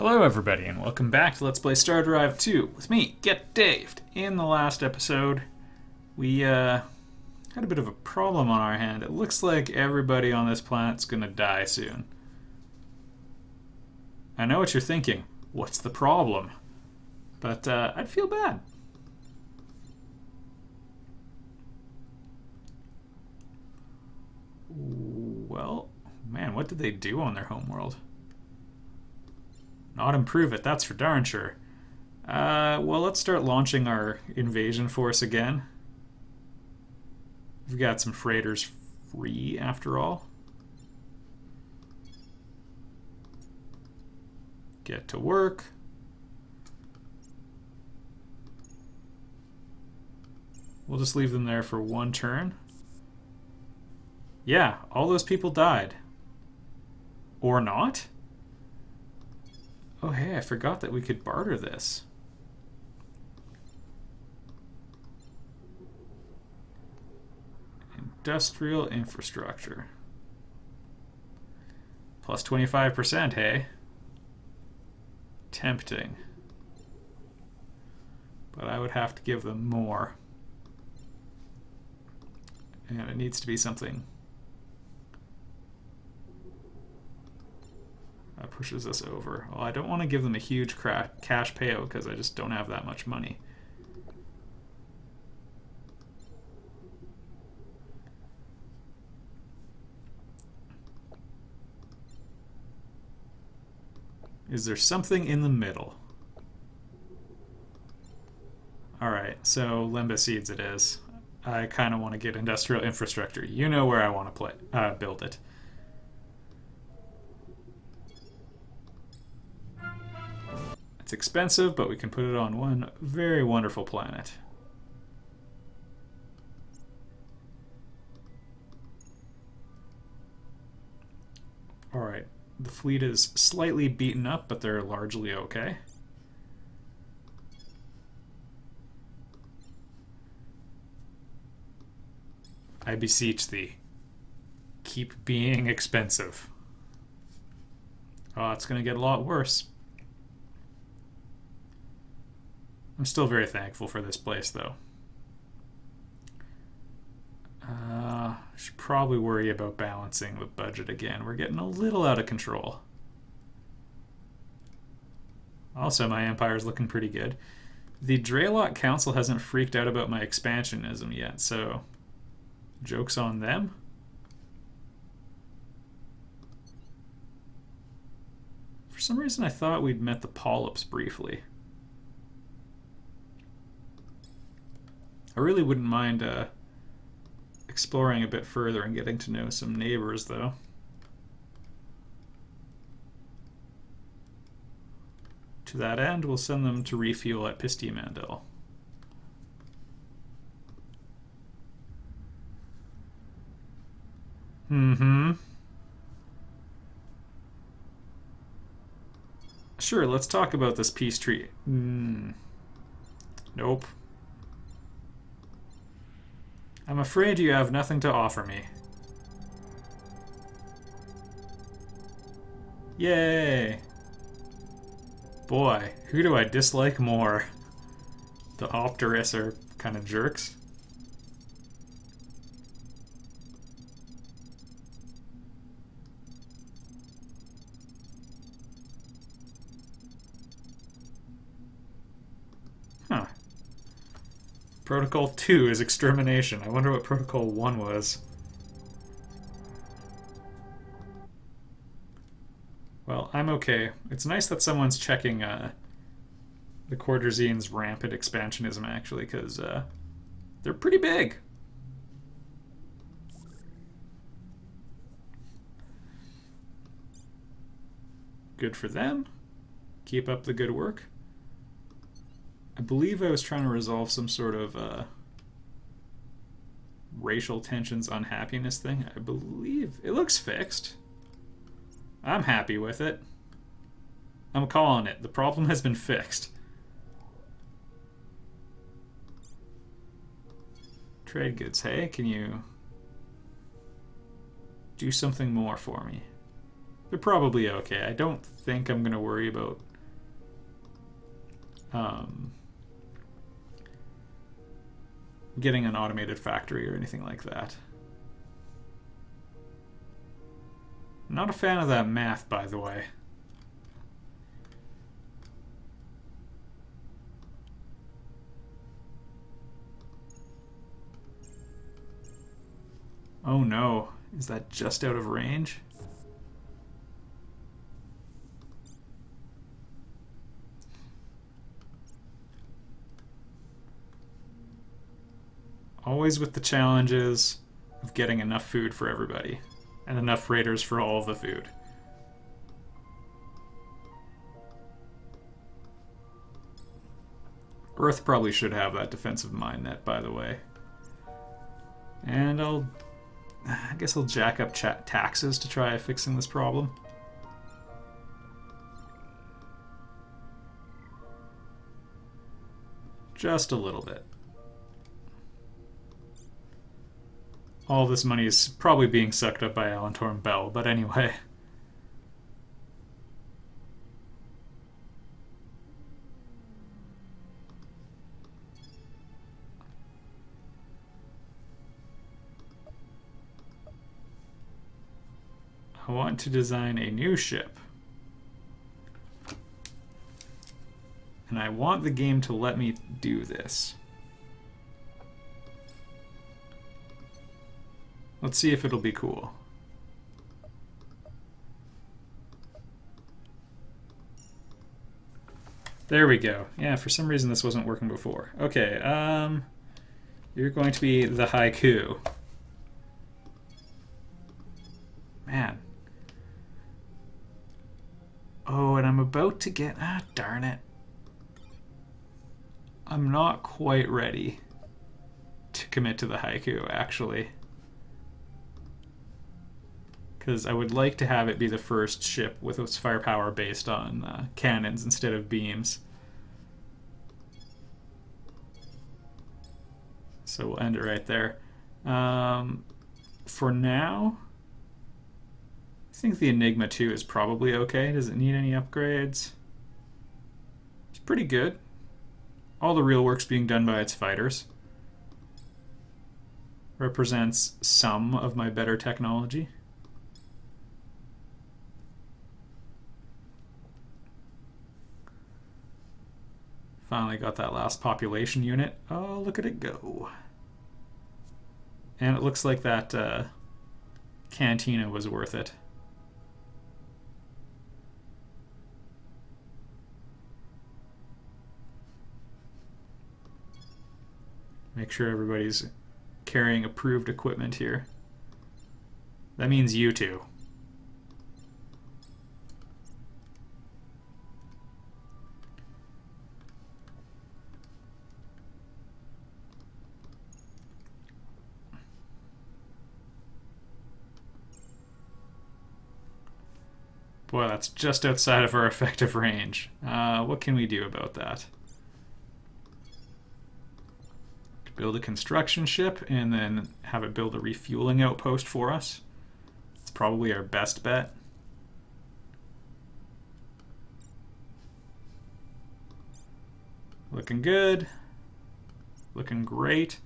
Hello everybody and welcome back to Let's Play Stardrive 2 with me, Get Daved. In the last episode, we had a bit of a problem on our hand. It looks like everybody on this planet's gonna die soon. I know what you're thinking. What's the problem? But I'd feel bad. Well, man, what did they do on their homeworld? Not improve it, that's for darn sure. Well, let's start launching our invasion force again. We've got some freighters free, after all. Get to work. We'll just leave them there for one turn. Yeah, all those people died. Or not? Oh hey, I forgot that we could barter this. Industrial infrastructure. Plus 25%, hey? Tempting. But I would have to give them more. And it needs to be something that pushes us over. Well, I don't want to give them a huge cash payout because I just don't have that much money. Is there something in the middle? Alright, so Limba Seeds it is. I kind of want to get industrial infrastructure. You know where I want to build it. It's expensive, but we can put it on one very wonderful planet. Alright, the fleet is slightly beaten up, but they're largely okay. I beseech thee, keep being expensive. Oh, it's going to get a lot worse. I'm still very thankful for this place, though. Should probably worry about balancing the budget again. We're getting a little out of control. Also, my empire's looking pretty good. The Draylok Council hasn't freaked out about my expansionism yet, so joke's on them. For some reason, I thought we'd met the Polyps briefly. I really wouldn't mind exploring a bit further and getting to know some neighbors, though. To that end, we'll send them to refuel at Pistimandel. Sure, let's talk about this peace treaty. Nope. I'm afraid you have nothing to offer me. Yay! Boy, who do I dislike more? The Opterus are kind of jerks. Huh. Protocol 2 is extermination. I wonder what Protocol 1 was. Well, I'm okay. It's nice that someone's checking the Quarterzine's rampant expansionism, actually, because they're pretty big. Good for them. Keep up the good work. I believe I was trying to resolve some sort of racial tensions, unhappiness thing. I believe it looks fixed. I'm happy with it. I'm calling it. The problem has been fixed. Trade goods, hey? Can you do something more for me? They're probably okay. I don't think I'm going to worry about getting an automated factory or anything like that. Not a fan of that math, by the way. Oh no, is that just out of range? Always with the challenges of getting enough food for everybody and enough raiders for all of the food. Earth probably should have that defensive mine net, by the way. And I guess I'll jack up taxes to try fixing this problem. Just a little bit. All this money is probably being sucked up by Alantorn Bell, but anyway. I want to design a new ship. And I want the game to let me do this. Let's see if it'll be cool. There we go. Yeah, for some reason this wasn't working before. Okay, you're going to be the haiku. Man. Oh, and I'm about to get... Ah, darn it. I'm not quite ready to commit to the haiku, actually. Because I would like to have it be the first ship with its firepower based on cannons instead of beams. So we'll end it right there. For now, I think the Enigma 2 is probably okay. Does it need any upgrades? It's pretty good. All the real work's being done by its fighters. Represents some of my better technology. Finally got that last population unit. Oh, look at it go. And it looks like that cantina was worth it. Make sure everybody's carrying approved equipment here. That means you two. Boy, that's just outside of our effective range. What can we do about that? Build a construction ship and then have it build a refueling outpost for us. It's probably our best bet. Looking good. Looking great.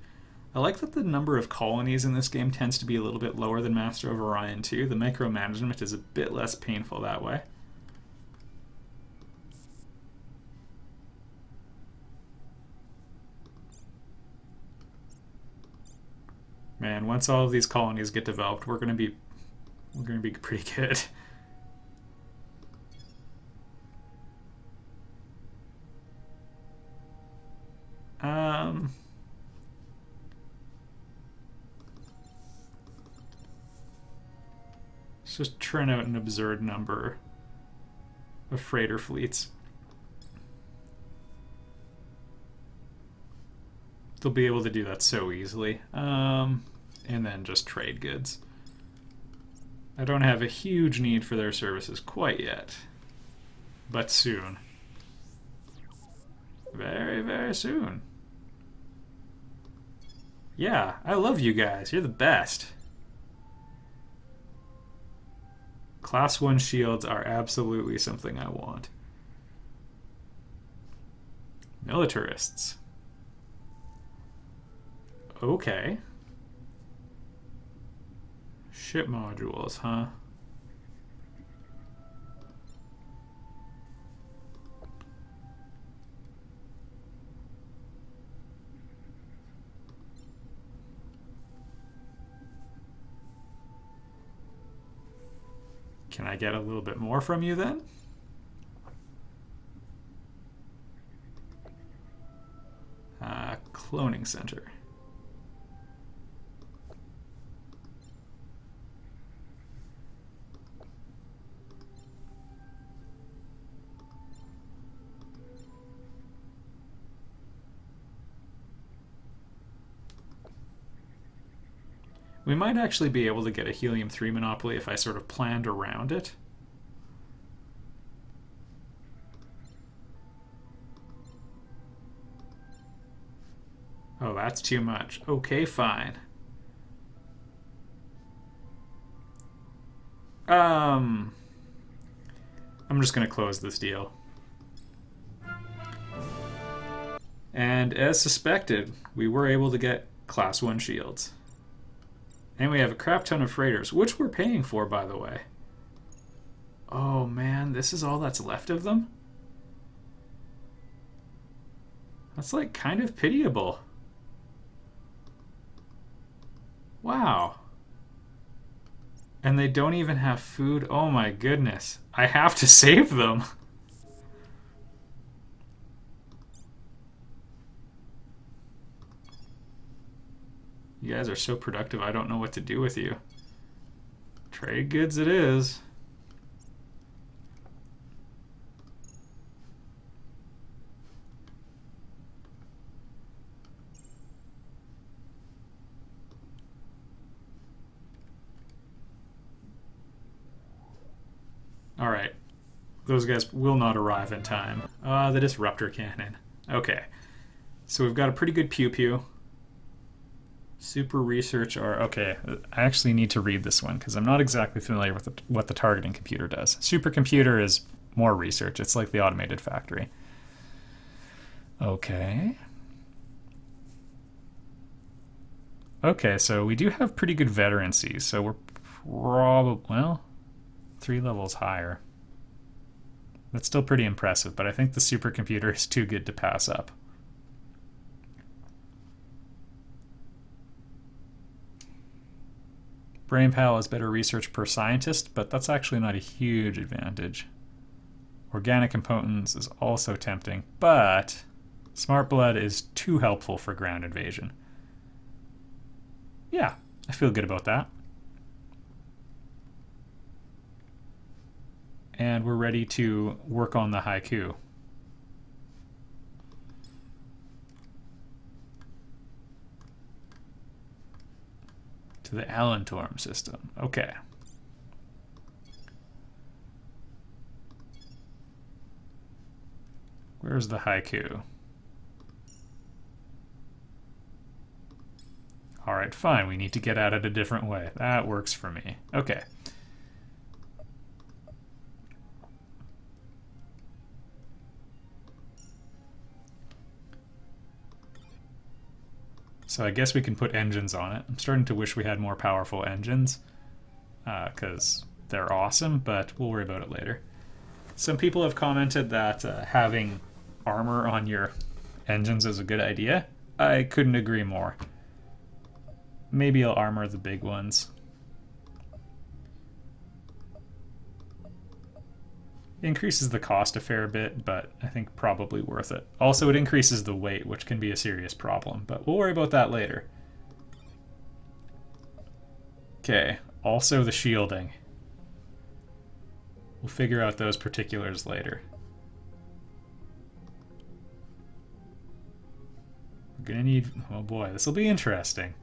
I like that the number of colonies in this game tends to be a little bit lower than Master of Orion 2. The micromanagement is a bit less painful that way. Man, once all of these colonies get developed, we're gonna be pretty good. Let's just churn out an absurd number of freighter fleets. They'll be able to do that so easily. And then just trade goods. I don't have a huge need for their services quite yet, but soon. Very, very soon. Yeah, I love you guys. You're the best. Class 1 shields are absolutely something I want. Militarists. Okay. Ship modules, huh? Can I get a little bit more from you then? Cloning center. We might actually be able to get a helium-3 monopoly if I sort of planned around it. Oh, that's too much. Okay, fine. I'm just going to close this deal. And as suspected, we were able to get Class 1 shields. And we have a crap ton of freighters, which we're paying for, by the way. Oh man, this is all that's left of them? That's like kind of pitiable. Wow. And they don't even have food. Oh my goodness. I have to save them. You guys are so productive, I don't know what to do with you. Trade goods it is. Alright. Those guys will not arrive in time. The disruptor cannon. Okay. So we've got a pretty good pew-pew. Super research are... Okay, I actually need to read this one because I'm not exactly familiar with what the targeting computer does. Supercomputer is more research. It's like the automated factory. Okay. Okay, so we do have pretty good veterancy, so we're probably... Well, 3 levels higher. That's still pretty impressive, but I think the supercomputer is too good to pass up. Brainpal is better research per scientist, but that's actually not a huge advantage. Organic components is also tempting, but Smart Blood is too helpful for ground invasion. Yeah, I feel good about that. And we're ready to work on the haiku. To the Allentorm system. Okay. Where's the haiku? Alright, fine. We need to get at it a different way. That works for me. Okay. So I guess we can put engines on it. I'm starting to wish we had more powerful engines because they're awesome, but we'll worry about it later. Some people have commented that having armor on your engines is a good idea. I couldn't agree more. Maybe I'll armor the big ones. It increases the cost a fair bit, but I think probably worth it. Also, it increases the weight, which can be a serious problem, but we'll worry about that later. Okay, also the shielding. We'll figure out those particulars later. We're gonna need... Oh boy, this will be interesting.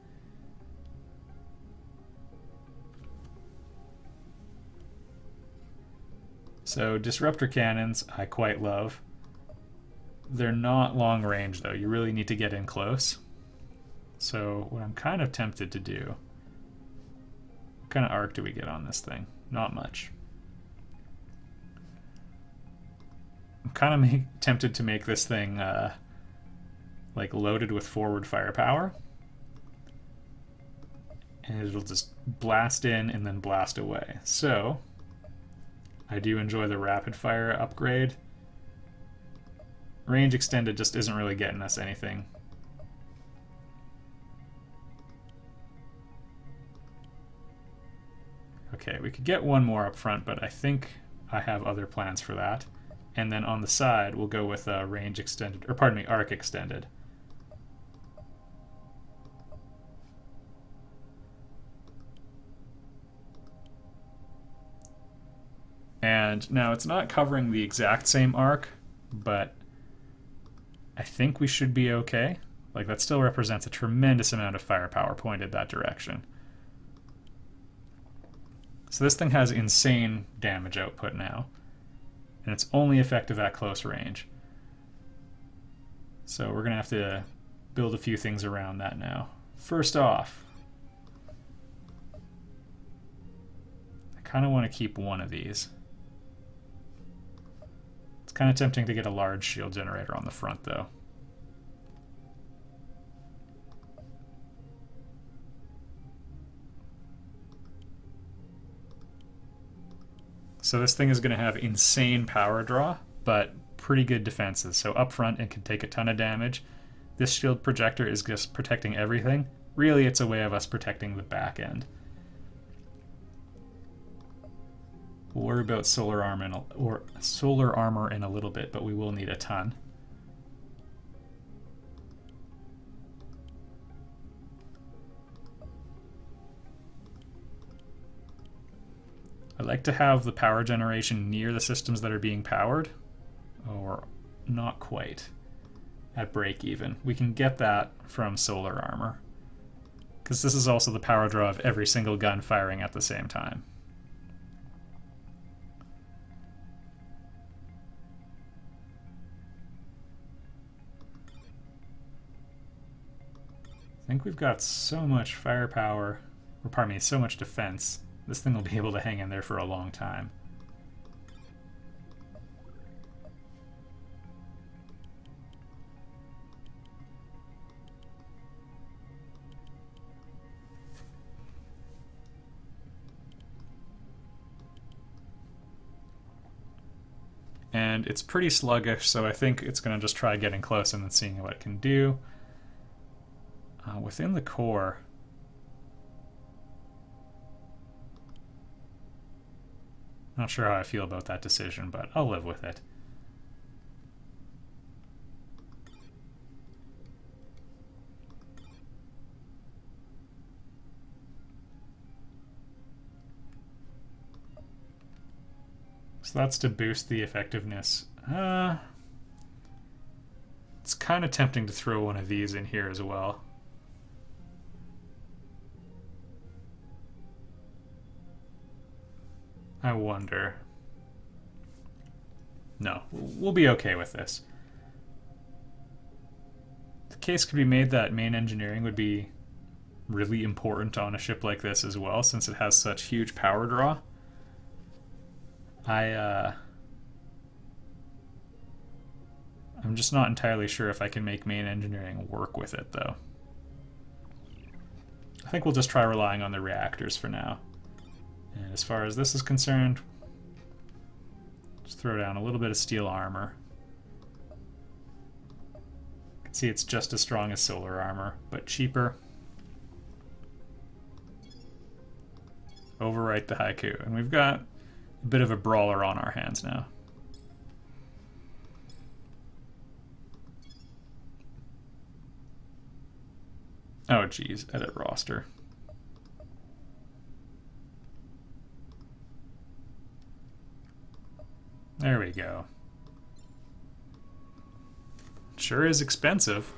So, disruptor cannons, I quite love. They're not long range, though. You really need to get in close. So, what I'm kind of tempted to do... What kind of arc do we get on this thing? Not much. I'm kind of tempted to make this thing like loaded with forward firepower. And it'll just blast in and then blast away. So I do enjoy the rapid fire upgrade. Range extended just isn't really getting us anything. Okay, we could get one more up front, but I think I have other plans for that. And then on the side, we'll go with range extended, or pardon me, arc extended. And now it's not covering the exact same arc, but I think we should be okay. Like, that still represents a tremendous amount of firepower pointed that direction. So this thing has insane damage output now, and it's only effective at close range. So we're going to have to build a few things around that now. First off, I kind of want to keep one of these. It's kind of tempting to get a large shield generator on the front, though. So this thing is going to have insane power draw, but pretty good defenses. So up front, it can take a ton of damage. This shield projector is just protecting everything. Really, it's a way of us protecting the back end. We'll worry about solar armor in a little bit, but we will need a ton. I like to have the power generation near the systems that are being powered, or not quite at break even. We can get that from solar armor, because this is also the power draw of every single gun firing at the same time. I think we've got so much firepower, or pardon me, so much defense. This thing will be able to hang in there for a long time. And it's pretty sluggish, so I think it's going to just try getting close and then seeing what it can do. Within the core, not sure how I feel about that decision, but I'll live with it. So that's to boost the effectiveness. It's kind of tempting to throw one of these in here as well. I wonder. No, we'll be okay with this. The case could be made that main engineering would be really important on a ship like this as well, since it has such huge power draw. I'm just not entirely sure if I can make main engineering work with it, though. I think we'll just try relying on the reactors for now. And as far as this is concerned, just throw down a little bit of steel armor. You can see it's just as strong as solar armor, but cheaper. Overwrite the haiku. And we've got a bit of a brawler on our hands now. Oh geez, edit roster. There we go. Sure is expensive.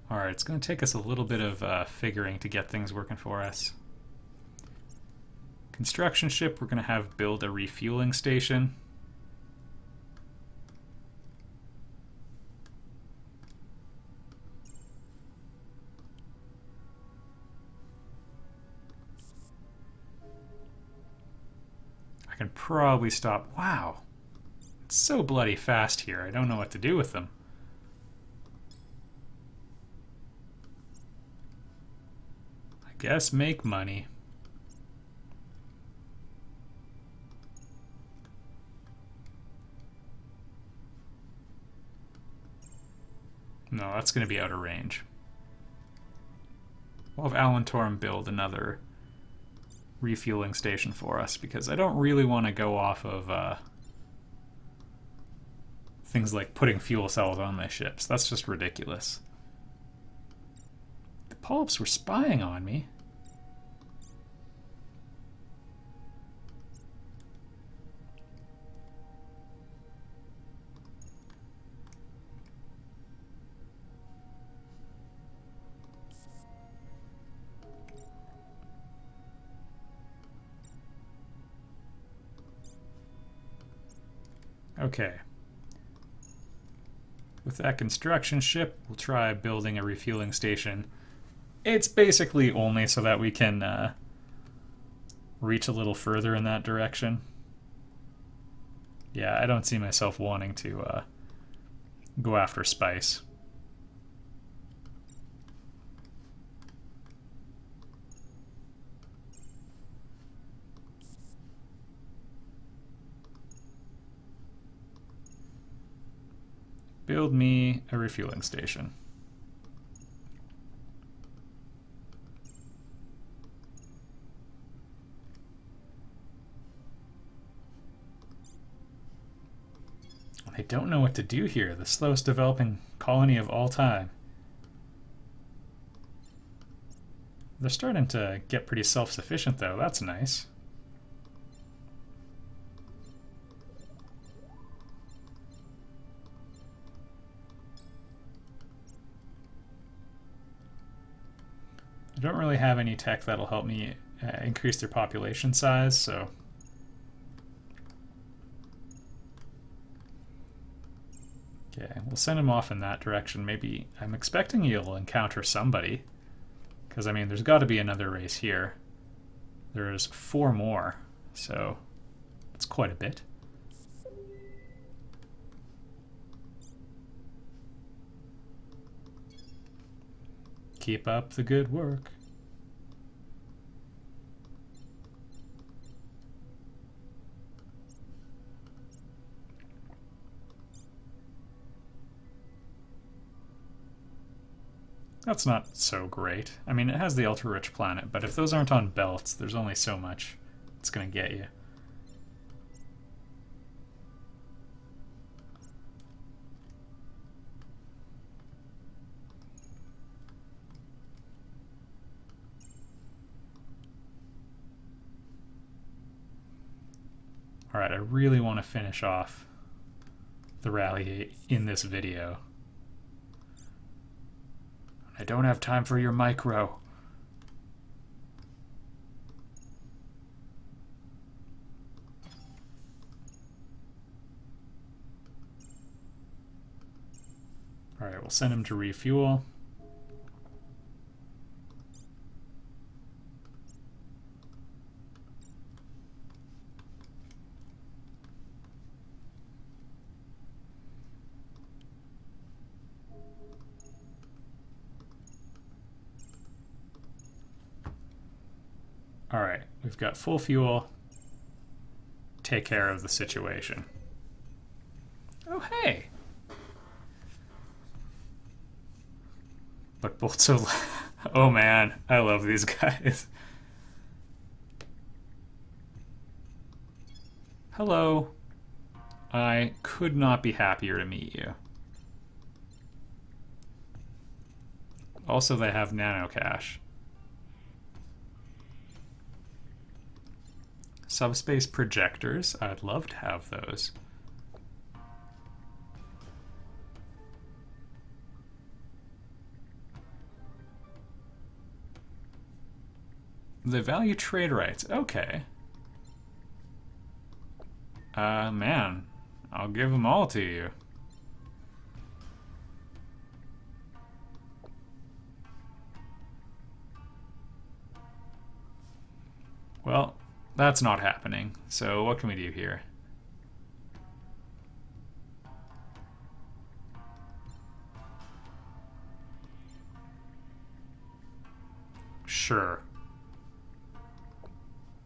Alright, it's going to take us a little bit of figuring to get things working for us. Construction ship, we're going to have build a refueling station. can probably stop. Wow. It's so bloody fast here. I don't know what to do with them. I guess make money. No, that's going to be out of range. We'll have Alantorum build another refueling station for us, because I don't really want to go off of things like putting fuel cells on my ships. That's just ridiculous. The polyps were spying on me. Okay. With that construction ship, we'll try building a refueling station. It's basically only so that we can reach a little further in that direction. Yeah, I don't see myself wanting to go after spice. Build me a refueling station. I don't know what to do here. The slowest developing colony of all time. They're starting to get pretty self-sufficient though. That's nice. I don't really have any tech that'll help me increase their population size, so... Okay, we'll send him off in that direction. Maybe... I'm expecting you'll encounter somebody. Because, I mean, there's got to be another race here. There's 4 more, so... That's quite a bit. Keep up the good work. That's not so great. I mean, it has the ultra-rich planet, but if those aren't on belts, there's only so much it's going to get you. Alright, I really want to finish off the Ralyeh in this video. I don't have time for your micro. Alright, we'll send him to refuel. Alright, we've got full fuel. Take care of the situation. Oh, hey! But both so... Oh man, I love these guys. Hello. I could not be happier to meet you. Also, they have nano cache. Subspace projectors. I'd love to have those. They value trade rights. Okay. Man. I'll give them all to you. Well, That's not happening. So what can we do here? Sure.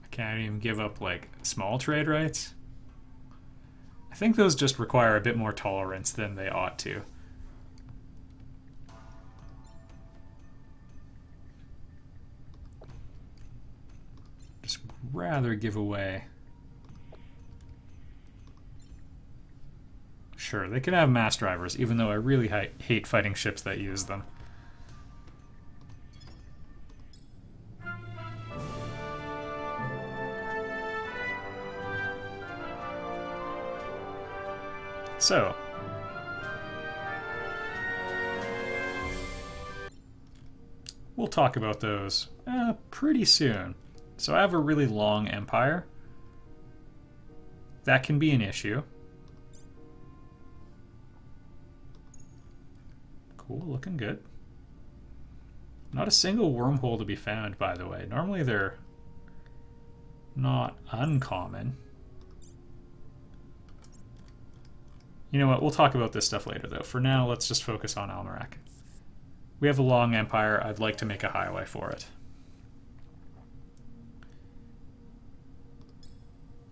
I can't even give up, like, small trade rights. I think those just require a bit more tolerance than they ought to. Just rather give away. Sure, they can have mass drivers, even though I really hate fighting ships that use them. So, we'll talk about those pretty soon. So I have a really long empire. That can be an issue. Cool, looking good. Not a single wormhole to be found, by the way. Normally they're not uncommon. You know what, we'll talk about this stuff later, though. For now, let's just focus on Almerac. We have a long empire. I'd like to make a highway for it.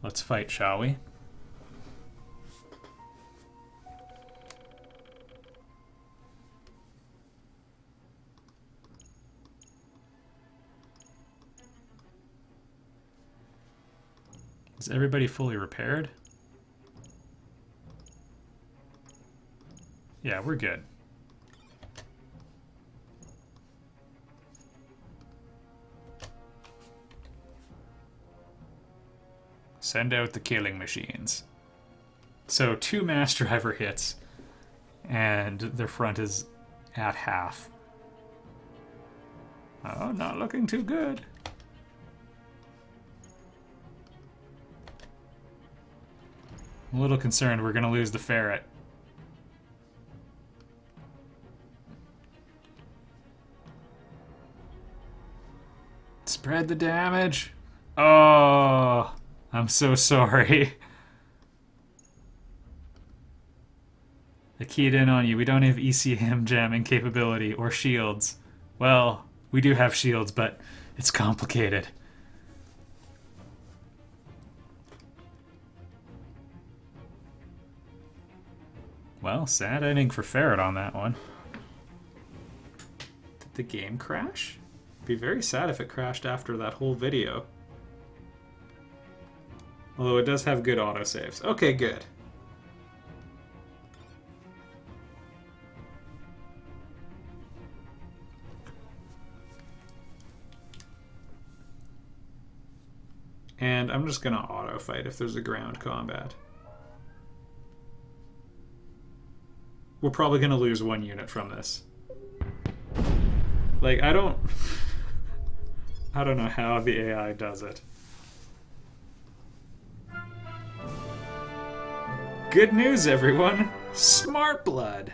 Let's fight, shall we? Is everybody fully repaired? Yeah, we're good. Send out the killing machines. So 2 mass driver hits, and their front is at half. Oh, not looking too good. I'm a little concerned we're going to lose the ferret. Spread the damage. Oh, I'm so sorry. I keyed in on you. We don't have ECM jamming capability or shields. Well, we do have shields, but it's complicated. Well, sad ending for Ferret on that one. Did the game crash? It'd be very sad if it crashed after that whole video. Although it does have good autosaves. Okay, good. And I'm just gonna auto fight if there's a ground combat. We're probably gonna lose 1 unit from this. Like, I don't know how the AI does it. Good news, everyone! Smart blood!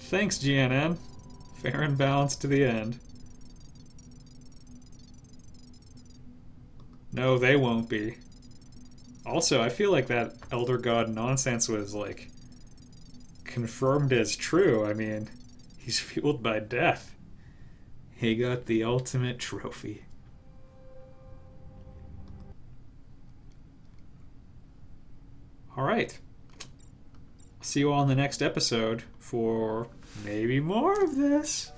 Thanks, GNN. Fair and balanced to the end. No, they won't be. Also, I feel like that Elder God nonsense was, like, confirmed as true. I mean, he's fueled by death. He got the ultimate trophy. Alright. See you all in the next episode for maybe more of this.